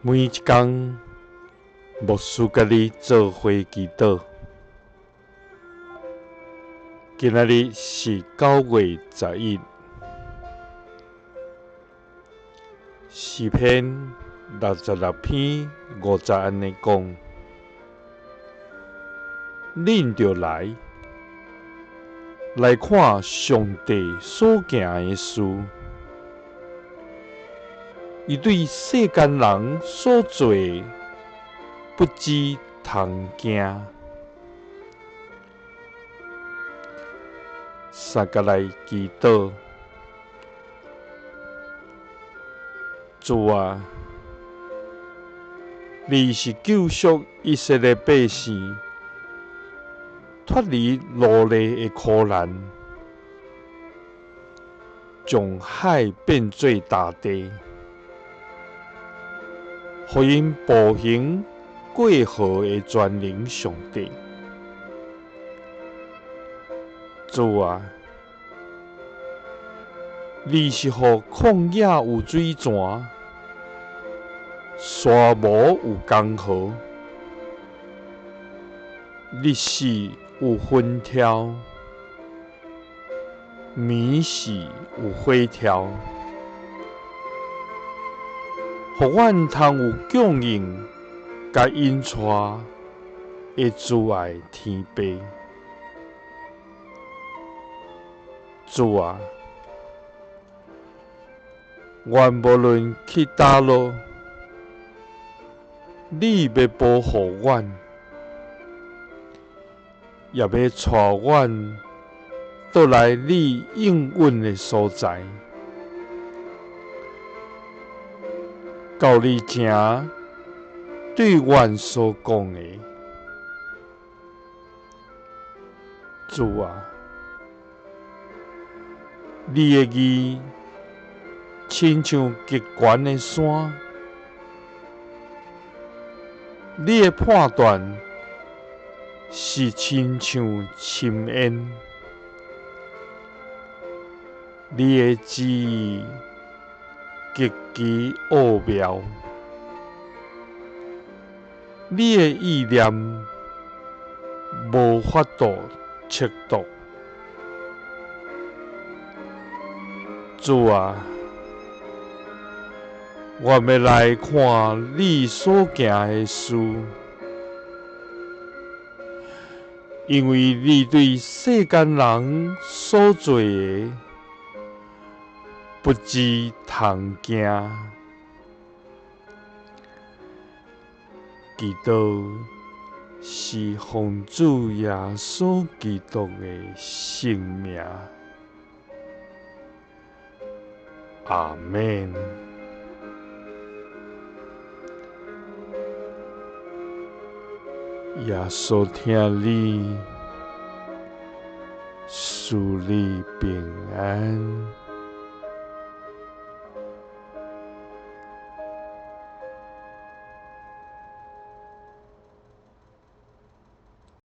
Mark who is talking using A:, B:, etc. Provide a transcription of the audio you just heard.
A: 每一天，牧师甲你做伙祈祷。今仔日是9月11，诗篇66篇50安尼讲：恁着来看上帝所行的事，伊对世间人所做的不知通惊。三甲来祈祷，主啊，你是救赎以色列百姓脱离奴隶的苦难，将海变做大地，互因步行过河的全能上帝。主啊，你是互旷野有水泉，沙漠有江河，日死有云条，暝死有火条，互阮通有供应，甲因带的慈爱天父。主啊，阮无论去倒落，你要保护阮，也要带阮倒来你应允的所在，到你正对阮所讲的。主啊，你的义亲像极悬的山，你的判断是亲像深渊，你的旨意极其奥妙，你的意念无法度测度。主啊，我要来看你所行的事，因为你对世间人所做的不知通惊。祈祷是奉主耶稣基督的圣名。阿们。耶稣听你，赐你平安。